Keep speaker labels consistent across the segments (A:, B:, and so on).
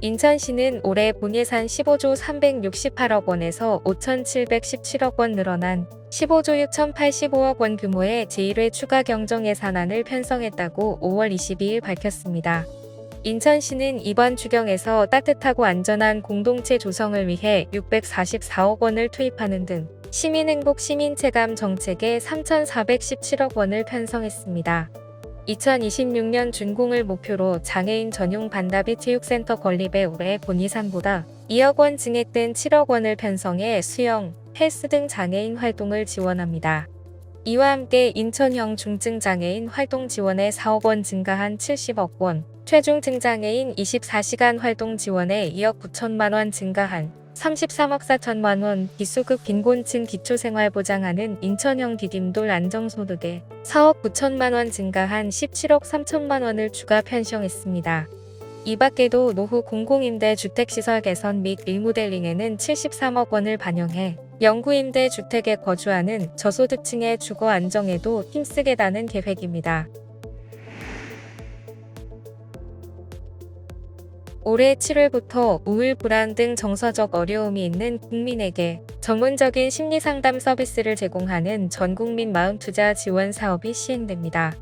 A: 인천시는 올해 본예산 15조 368억 원에서 5,717억 원 늘어난 15조 6,085억 원 규모의 제1회 추가 경정 예산안을 편성했다고 5월 22일 밝혔습니다. 인천시는 이번 추경에서 따뜻하고 안전한 공동체 조성을 위해 644억 원을 투입하는 등 시민행복 시민체감 정책에 3,417억 원을 편성했습니다. 2026년 준공을 목표로 장애인 전용 반다비 체육센터 건립에 올해 본 예산보다 2억 원 증액된 7억 원을 편성해 수영, 헬스 등 장애인 활동을 지원합니다. 이와 함께 인천형 중증장애인 활동 지원에 4억 원 증가한 70억 원, 최중증 장애인 24시간 활동 지원에 2억 9천만 원 증가한 33억 4천만 원, 기수급 빈곤층 기초생활보장하는 인천형 디딤돌 안정소득에 4억 9천만 원 증가한 17억 3천만 원을 추가 편성했습니다. 이 밖에도 노후 공공임대 주택시설 개선 및 리모델링에는 73억 원을 반영해 영구임대 주택에 거주하는 저소득층의 주거 안정에도 힘쓰겠다는 계획입니다. 올해 7월부터 우울, 불안 등 정서적 어려움이 있는 국민에게 전문적인 심리상담 서비스를 제공하는 전국민 마음투자 지원 사업이 시행됩니다.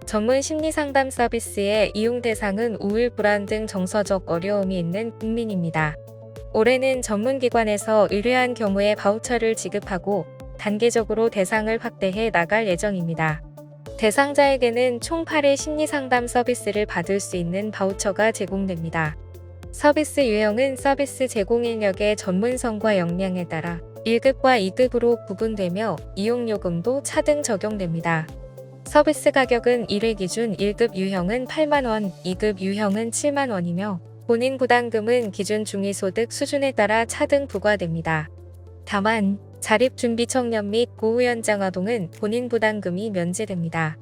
A: 전문 심리상담 서비스의 이용 대상은 우울, 불안 등 정서적 어려움이 있는 국민입니다. 올해는 전문기관에서 의뢰한 경우에 바우처를 지급하고 단계적으로 대상을 확대해 나갈 예정입니다. 대상자에게는 총 8회 심리상담 서비스를 받을 수 있는 바우처가 제공됩니다. 서비스 유형은 서비스 제공 인력의 전문성과 역량에 따라 1급과 2급으로 구분되며 이용요금도 차등 적용됩니다. 서비스 가격은 1회 기준 1급 유형은 8만 원, 2급 유형은 7만 원이며 본인 부담금은 기준 중위소득 수준에 따라 차등 부과됩니다. 다만 자립준비 청년 및 고우연장 아동은 본인 부담금이 면제됩니다.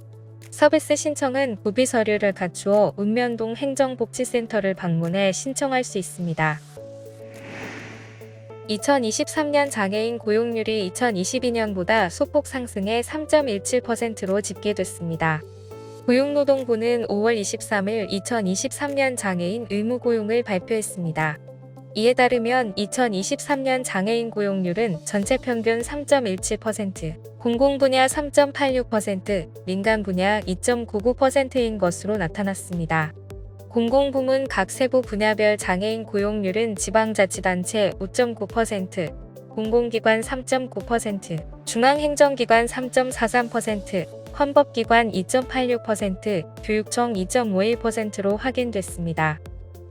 A: 서비스 신청은 구비 서류를 갖추어 읍면동 행정복지센터를 방문해 신청할 수 있습니다. 2023년 장애인 고용률이 2022년보다 소폭 상승해 3.17%로 집계됐습니다. 고용노동부는 5월 23일 2023년 장애인 의무고용을 발표했습니다. 이에 따르면 2023년 장애인 고용률은 전체 평균 3.17%, 공공분야 3.86%, 민간 분야 2.99%인 것으로 나타났습니다. 공공부문 각 세부 분야별 장애인 고용률은 지방자치단체 5.9%, 공공기관 3.9%, 중앙행정기관 3.43%, 헌법기관 2.86%, 교육청 2.51%로 확인됐습니다.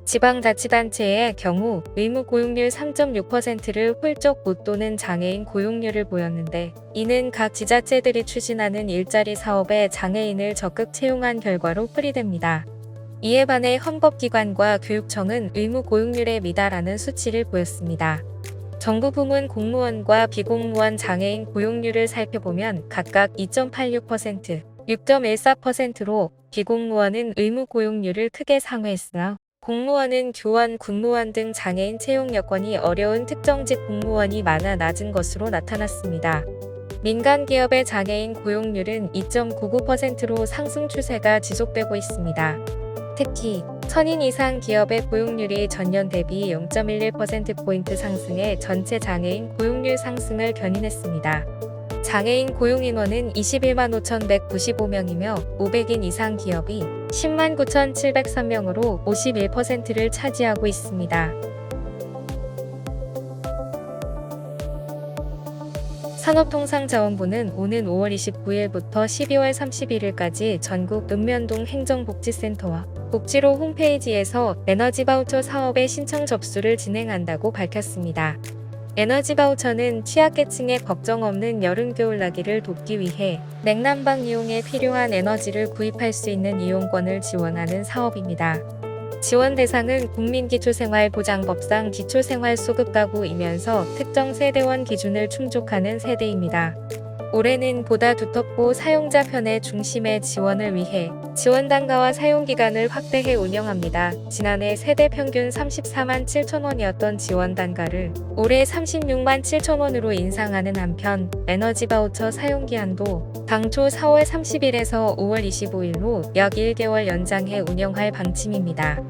A: 지방자치단체의 경우 의무 고용률 3.6%를 훌쩍 웃도는 장애인 고용률을 보였는데, 이는 각 지자체들이 추진하는 일자리 사업에 장애인을 적극 채용한 결과로 풀이됩니다. 이에 반해 헌법기관과 교육청은 의무 고용률에 미달하는 수치를 보였습니다. 정부 부문 공무원과 비공무원 장애인 고용률을 살펴보면 각각 2.86%, 6.14%로 비공무원은 의무 고용률을 크게 상회했으나 공무원은 교원, 군무원 등 장애인 채용 여건이 어려운 특정직 공무원이 많아 낮은 것으로 나타났습니다. 민간 기업의 장애인 고용률은 2.99%로 상승 추세가 지속되고 있습니다. 특히 천인 이상 기업의 고용률이 전년 대비 0.11%포인트 상승해 전체 장애인 고용률 상승을 견인했습니다. 장애인 고용인원은 21만 5,195명이며 500인 이상 기업이 10만 9,703명으로 51%를 차지하고 있습니다. 산업통상자원부는 오는 5월 29일부터 12월 31일까지 전국 읍면동 행정복지센터와 복지로 홈페이지에서 에너지 바우처 사업의 신청 접수를 진행한다고 밝혔습니다. 에너지 바우처는 취약계층의 걱정 없는 여름 겨울나기를 돕기 위해 냉난방 이용에 필요한 에너지를 구입할 수 있는 이용권을 지원하는 사업입니다. 지원 대상은 국민기초생활보장법상 기초생활소득가구이면서 특정 세대원 기준을 충족하는 세대입니다. 올해는 보다 두텁고 사용자 편의 중심의 지원을 위해 지원 단가와 사용 기간을 확대해 운영합니다. 지난해 세대 평균 34만 7천 원이었던 지원 단가를 올해 36만 7천 원으로 인상하는 한편 에너지 바우처 사용 기한도 당초 4월 30일에서 5월 25일로 약 1개월 연장해 운영할 방침입니다.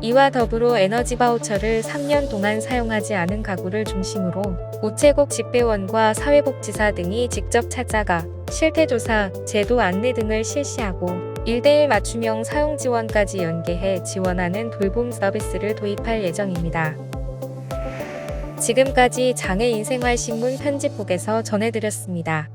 A: 이와 더불어 에너지 바우처를 3년 동안 사용하지 않은 가구를 중심으로 우체국 집배원과 사회복지사 등이 직접 찾아가 실태조사, 제도 안내 등을 실시하고 1대1 맞춤형 사용 지원까지 연계해 지원하는 돌봄 서비스를 도입할 예정입니다. 지금까지 장애인생활신문 편집국에서 전해드렸습니다.